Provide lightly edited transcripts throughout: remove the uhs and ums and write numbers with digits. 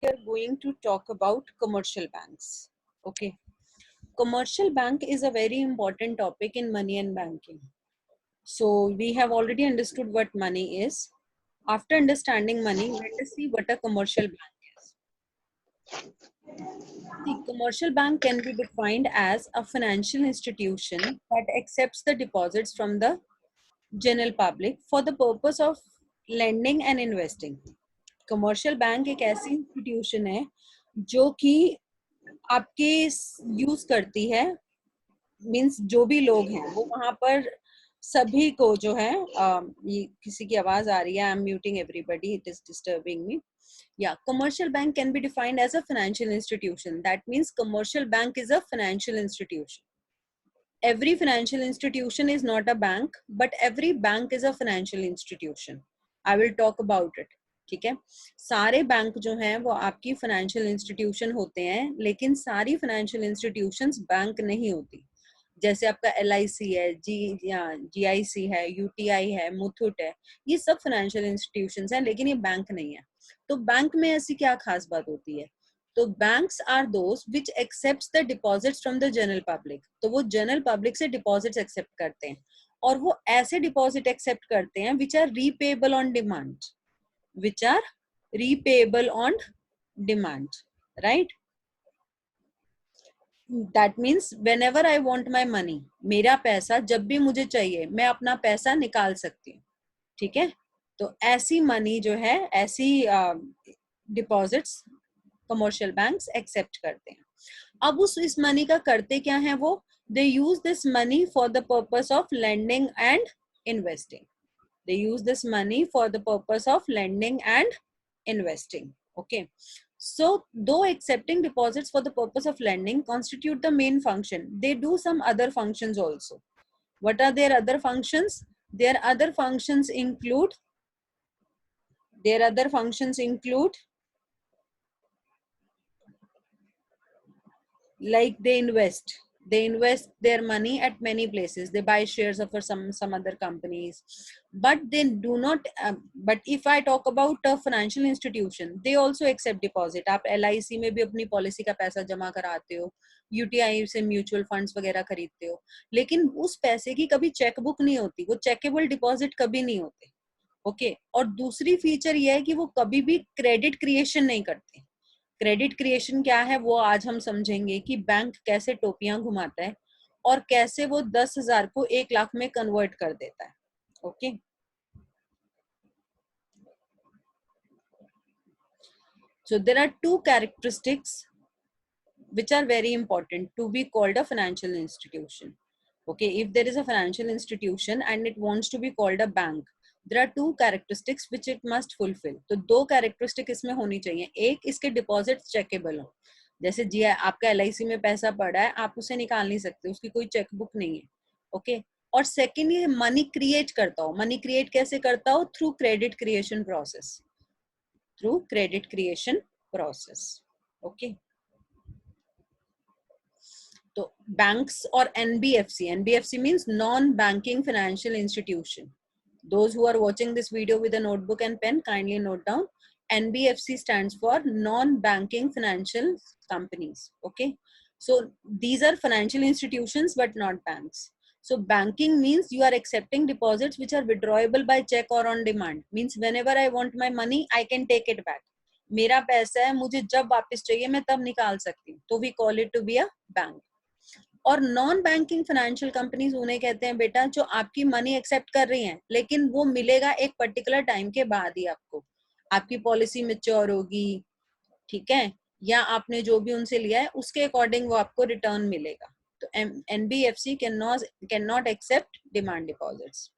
we are going to talk about commercial banks. Okay. Commercial bank is a very important topic in money and banking. So we have already understood what money is. After understanding money, let us see what a commercial bank is. The commercial bank can be defined as a financial institution that accepts the deposits from the general public for the purpose of lending and investing. Commercial bank एक ऐसी institution है जो कि आपके use करती है, means जो भी लोग हैं वो वहां पर सभी को जो है ये किसी की आवाज आ रही है, I am muting everybody, it is disturbing me. Yeah, commercial bank can be defined as a financial institution. That means commercial bank is a financial institution. Every financial institution is not a bank, but every bank is a financial institution. I will talk about it. ठीक है, सारे bank जो हैं वो आपकी financial institution होते हैं, लेकिन सारी फाइनेंशियल इंस्टीट्यूशंस बैंक नहीं होती. जैसे आपका LIC है, GIC है, UTI है, मुथूट है, ये सब फाइनेंशियल इंस्टीट्यूशंस हैं, लेकिन ये बैंक नहीं है. तो बैंक में ऐसी क्या खास बात होती है? तो banks are those which accepts the deposits from the general public. तो वो जनरल पब्लिक से डिपॉजिट्स एक्सेप्ट करते हैं, और वो ऐसे डिपॉजिट एक्सेप्ट करते हैं which are repayable on demand, which are repayable on demand, right? That means whenever I want my money, मेरा पैसा जब भी मुझे चाहिए मैं अपना पैसा निकाल सकती हूँ. ठीक है, तो ऐसी मनी जो है, ऐसी डिपॉजिट्स कमर्शियल बैंक्स एक्सेप्ट करते हैं. अब इस मनी का करते क्या है वो? They use this money for the purpose of lending and investing. They use this money for the purpose of lending and investing. Okay. So, though accepting deposits for the purpose of lending constitute the main function, they do some other functions also. What are their other functions? Their other functions include like they invest their money at many places. They buy shares of some other companies, but they do not but if I talk about a financial institution, they also accept deposit. आप LIC में भी अपनी policy का पैसा जमा कराते हो, UTI से म्यूचुअल फंड्स वगैरह खरीदते हो, लेकिन उस पैसे की कभी चेकबुक नहीं होती, वो चेकेबल डिपॉजिट कभी नहीं होते. ओके. और दूसरी फीचर ये है कि वो कभी भी क्रेडिट क्रिएशन नहीं करते. क्रेडिट क्रिएशन क्या है वो आज हम समझेंगे कि बैंक कैसे टोपियां घुमाता है और कैसे वो 10,000 को 1 लाख में कन्वर्ट कर देता है. Okay. So there are two characteristics which are very important to be called a financial institution. Okay, if there is a financial institution and it wants to be called a bank, there are two characteristics which it must fulfill. तो दो characteristic इसमें होनी चाहिए. एक, इसके deposit checkable हो. जैसे जी आपका LIC में पैसा पड़ा है, आप उसे निकाल नहीं सकते, उसकी कोई चेकबुक नहीं है. ओके. और सेकेंड, ये मनी क्रिएट करता हो. मनी क्रिएट कैसे करता हो? Through credit creation process. Okay. तो बैंक्स और NBFC means non-banking financial institution. Those who are watching this video with a notebook and pen, kindly note down. NBFC stands for non-banking financial companies. Okay. So these are financial institutions but not banks. So banking means you are accepting deposits which are withdrawable by check or on demand. Means whenever I want my money, I can take it back. मेरा पैसा है, मुझे जब वापस चाहिए मैं तब निकाल सकती हूँ. तो we call it to be a bank. और नॉन बैंकिंग फाइनेंशियल कंपनीज उन्हें कहते हैं बेटा जो आपकी मनी एक्सेप्ट कर रही हैं, लेकिन वो मिलेगा एक पर्टिकुलर टाइम के बाद ही आपको. आपकी पॉलिसी मैच्योर होगी, ठीक है, या आपने जो भी उनसे लिया है उसके अकॉर्डिंग वो आपको रिटर्न मिलेगा. तो NBFC can not accept demand deposits.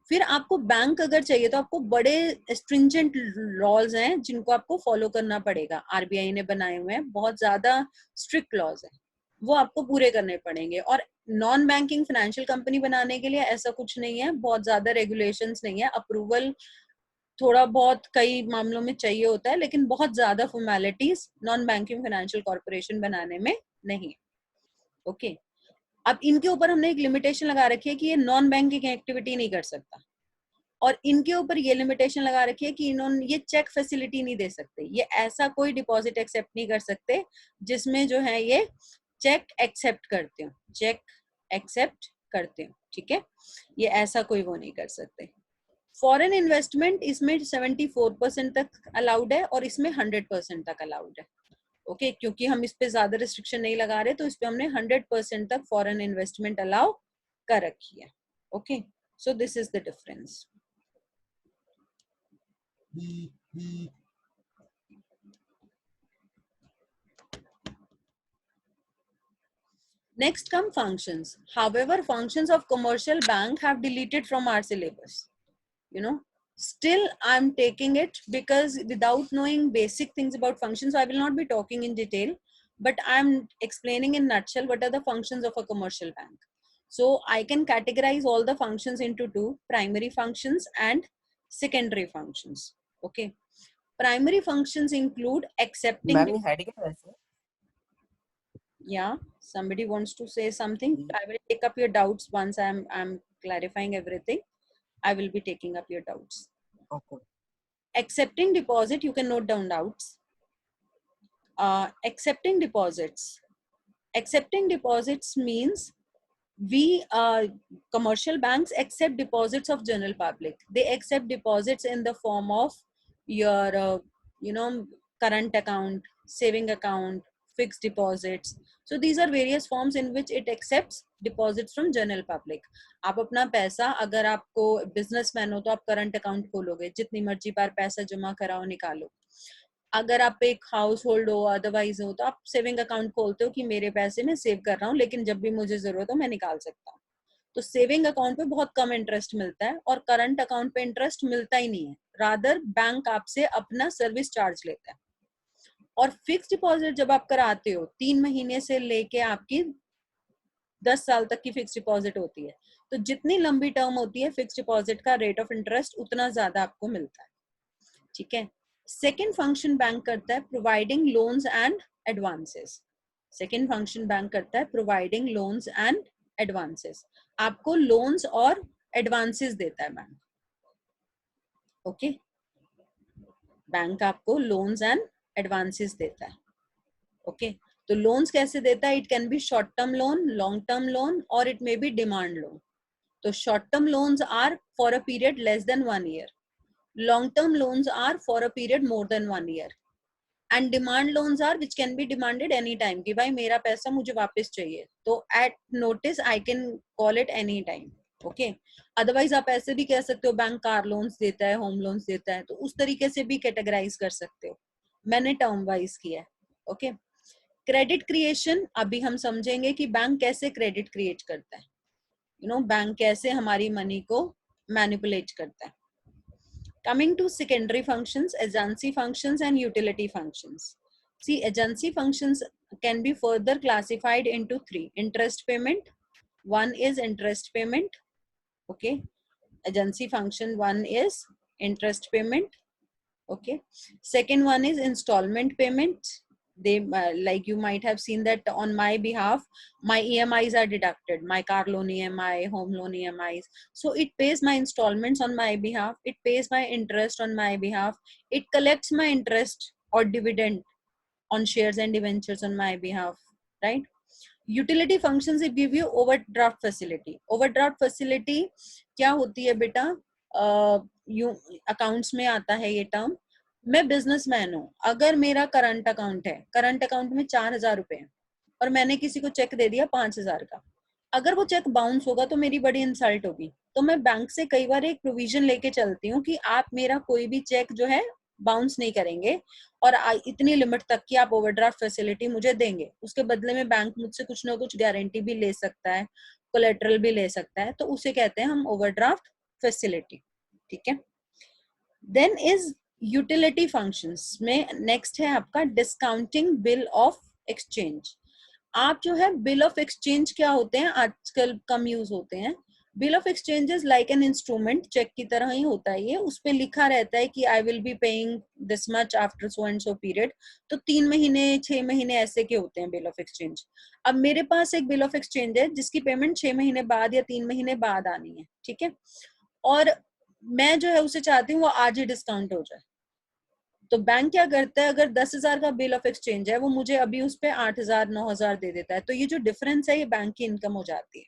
फिर आपको बैंक अगर चाहिए तो आपको बड़े स्ट्रिंजेंट लॉज हैं जिनको आपको फॉलो करना पड़ेगा. RBI ने बनाए हुए हैं, बहुत ज्यादा स्ट्रिक्ट लॉज हैं, वो आपको पूरे करने पड़ेंगे. और नॉन बैंकिंग फाइनेंशियल कंपनी बनाने के लिए ऐसा कुछ नहीं है, बहुत ज्यादा रेगुलेशंस नहीं है. अप्रूवल थोड़ा बहुत कई मामलों में चाहिए होता है, लेकिन बहुत ज्यादा formalities non banking financial corporation बनाने में नहीं है. ओके. अब इनके ऊपर हमने एक लिमिटेशन लगा रखी है कि ये नॉन बैंकिंग एक्टिविटी नहीं कर सकता. और इनके ऊपर ये लिमिटेशन लगा रखी है कि इन्होंने ये चेक फैसिलिटी नहीं दे सकते, ये ऐसा कोई डिपॉजिट एक्सेप्ट नहीं कर सकते जिसमें जो है ये चेक एक्सेप्ट करते हो, चेक एक्सेप्ट करते हो, ठीक है, ये ऐसा कोई वो नहीं कर सकते। फॉरेन इन्वेस्टमेंट इसमें 74% तक अलाउड है और इसमें 100% तक अलाउड है, ओके क्योंकि हम इस पे ज्यादा रिस्ट्रिक्शन नहीं लगा रहे तो इस पे हमने 100% तक फॉरेन इन्वेस्टमेंट अलाउ कर रखी है, okay, so this is the difference. Next come functions. However, functions of commercial bank have deleted from our syllabus. You know, still I'm taking it because without knowing basic things about functions, I will not be talking in detail, but I'm explaining in nutshell what are the functions of a commercial bank. So I can categorize all the functions into two: primary functions and secondary functions. Okay. Primary functions include accepting. Ma'am ये head क्या है वैसे? Yeah, somebody wants to say something. I will take up your doubts once I'm clarifying everything. I will be taking up your doubts. Okay. Accepting deposit, you can note down doubts. Accepting deposits. Accepting deposits means we commercial banks accept deposits of general public. They accept deposits in the form of your you know, current account, saving account, fixed deposits. So these are various forms in which it accepts deposits from general public. आप अपना पैसा, अगर आपको businessman हो तो आप current account खोलोगे, जितनी मर्जी बार पैसा जमा कराओ निकालो। अगर आप एक हाउस होल्ड हो, अदरवाइज हो, तो आप सेविंग अकाउंट खोलते हो कि मेरे पैसे मैं सेव कर रहा हूँ, लेकिन जब भी मुझे जरूरत हो मैं निकाल सकता हूँ। तो सेविंग अकाउंट पे बहुत कम इंटरेस्ट मिलता है और करंट अकाउंट पे इंटरेस्ट मिलता ही नहीं है, रादर बैंक आपसे अपना सर्विस चार्ज लेता है। और फिक्स डिपॉजिट जब आप कराते हो 3 महीने से लेके आपकी 10 साल तक की फिक्स डिपॉजिट होती है, तो जितनी लंबी टर्म होती है फिक्स डिपॉजिट का रेट ऑफ इंटरेस्ट उतना ज्यादा आपको मिलता है, ठीक है। सेकेंड फंक्शन बैंक करता है providing loans and advances. Second function bank करता है प्रोवाइडिंग लोन्स एंड एडवांसेस, आपको लोन्स और एडवांसेस देता है बैंक, ओके, बैंक आपको लोन्स एंड एडवांसेस देता है, ओके। तो लोन्स कैसे देता है? It can be short term loan, long term loan और it may be demand loan. तो short term loans are for a period less than 1 year, long term loans are for a period more than 1 year, and demand loans are which can be demanded anytime कि भाई मेरा पैसा मुझे वापस चाहिए, तो at notice I can call it any time, okay। Otherwise आप ऐसे भी कह सकते हो बैंक कार लोन्स देता है, होम लोन्स देता है, तो उस तरीके से भी कैटेगराइज कर सकते हो, मैंने टर्म वाइज किया है, ओके। क्रेडिट क्रिएशन अभी हम समझेंगे कि बैंक कैसे क्रेडिट क्रिएट करता है, यू नो, बैंक कैसे हमारी मनी को मैनिपुलेट करता है। Coming to secondary functions, agency functions and utility functions. See, agency functions can be further classified into 3. Interest payment. One is interest payment. Okay. Agency function 1 is interest payment. Okay. Second one is installment payment. They like you might have seen that on my behalf my EMIs are deducted, my car loan EMI, home loan EMIs, so it pays my installments on my behalf, it pays my interest on my behalf, it collects my interest or dividend on shares and debentures on my behalf, right? Utility functions it give you overdraft facility. Overdraft facility क्या होती है बेटा? You accounts में आता है ये term. मैं businessman हूँ, अगर मेरा करंट अकाउंट है, करंट अकाउंट में 4,000 रुपए है और मैंने किसी को चेक दे दिया 5,000 का, अगर वो चेक बाउंस होगा तो मेरी बड़ी इंसल्ट होगी। तो मैं बैंक से कई बार एक प्रोविजन लेके चलती हूँ कि आप मेरा कोई भी चेक जो है बाउंस नहीं करेंगे और इतनी लिमिट तक की आप ओवरड्राफ्ट फैसिलिटी मुझे देंगे, उसके बदले में बैंक मुझसे कुछ ना कुछ गारंटी भी ले सकता है, कोलेटरल भी ले सकता है, तो उसे कहते हैं हम ओवरड्राफ्ट फैसिलिटी, ठीक है। देन इज यूटिलिटी फंक्शंस में नेक्स्ट है आपका डिस्काउंटिंग बिल ऑफ एक्सचेंज। आप जो है बिल ऑफ एक्सचेंज क्या होते हैं, आजकल कम यूज होते हैं। Bill of exchange is like an instrument, cheque की तरह ही होता है ये, उस पे लिखा रहता है कि I will be paying this much after so and so period. तो 3 महीने 6 महीने ऐसे के होते हैं बिल ऑफ एक्सचेंज। अब मेरे पास एक बिल ऑफ एक्सचेंज है जिसकी पेमेंट 6 महीने बाद या 3 महीने बाद आनी है, ठीक है। और मैं जो है उसे चाहती हूँ वो आज ही डिस्काउंट हो जाए। तो बैंक क्या करता है, अगर 10,000 का बिल ऑफ एक्सचेंज है वो मुझे अभी उस पे 8,000 9,000 दे देता है, तो ये जो डिफरेंस है ये बैंक की इनकम हो जाती है।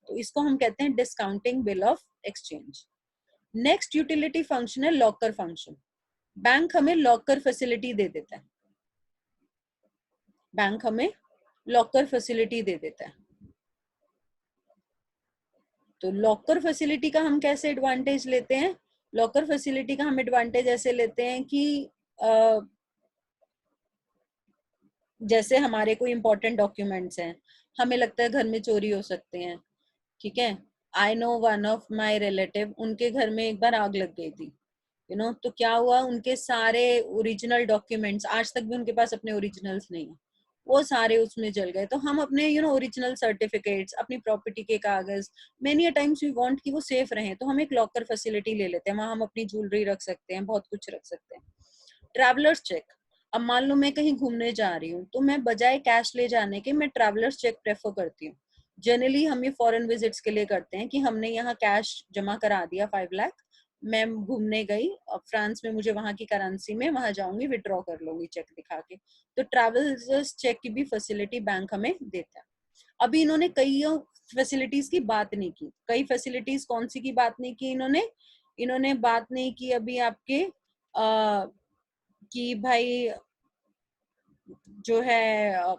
तो इसको हम कहते हैं discounting bill of exchange. Next utility function है लॉकर फंक्शन। बैंक हमें लॉकर फैसिलिटी दे देता है, बैंक हमें लॉकर फैसिलिटी दे देता है। तो लॉकर फैसिलिटी का हम कैसे एडवांटेज लेते हैं? लॉकर फैसिलिटी का हम एडवांटेज ऐसे लेते हैं कि जैसे हमारे कोई इंपॉर्टेंट डॉक्यूमेंट्स हैं, हमें लगता है घर में चोरी हो सकते हैं, ठीक है। I know one of my relative, उनके घर में एक बार आग लग गई थी, तो क्या हुआ, उनके सारे ओरिजिनल डॉक्यूमेंट्स, आज तक भी उनके पास अपने ओरिजिनल्स नहीं है, वो सारे उसमें जल गए। तो हम अपने ओरिजिनल सर्टिफिकेट्स, अपनी प्रॉपर्टी के कागज, many a times we want कि वो सेफ रहें, तो हम एक लॉकर फैसिलिटी ले लेते हैं, वहां हम अपनी ज्वेलरी रख सकते हैं, बहुत कुछ रख सकते हैं। ट्रैवलर्स चेक, अब मान लो मैं कहीं घूमने जा रही हूँ, तो मैं बजाय कैश ले जाने के मैं ट्रैवलर्स चेक प्रेफर करती हूँ। जनरली हम ये फॉरेन विजिट्स के लिए करते हैं कि हमने यहाँ कैश जमा करा दिया 5 लाख, मैं घूमने गई और फ्रांस में, मुझे वहां की करेंसी में वहां जाऊंगी, विड्रॉ कर लूंगी चेक दिखा के। तो ट्रैवलर्स चेक की भी फैसिलिटी बैंक हमें देता है। अभी इन्होंने कई फैसिलिटीज की बात नहीं की। कई फैसिलिटीज कौन सी की बात नहीं की इन्होंने? इन्होंने बात नहीं की अभी आपके कि भाई जो है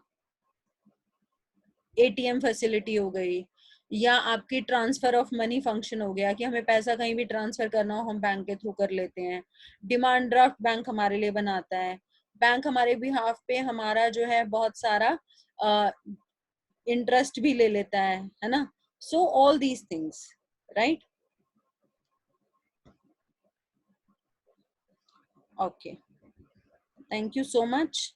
एटीएम फैसिलिटी हो गई, या आपकी ट्रांसफर ऑफ मनी फंक्शन हो गया कि हमें पैसा कहीं भी ट्रांसफर करना हो हम बैंक के थ्रू कर लेते हैं। डिमांड ड्राफ्ट बैंक हमारे लिए बनाता है। बैंक हमारे बिहाफ पे हमारा जो है बहुत सारा इंटरेस्ट भी ले लेता है ना। So all these things, right? Okay, thank you so much.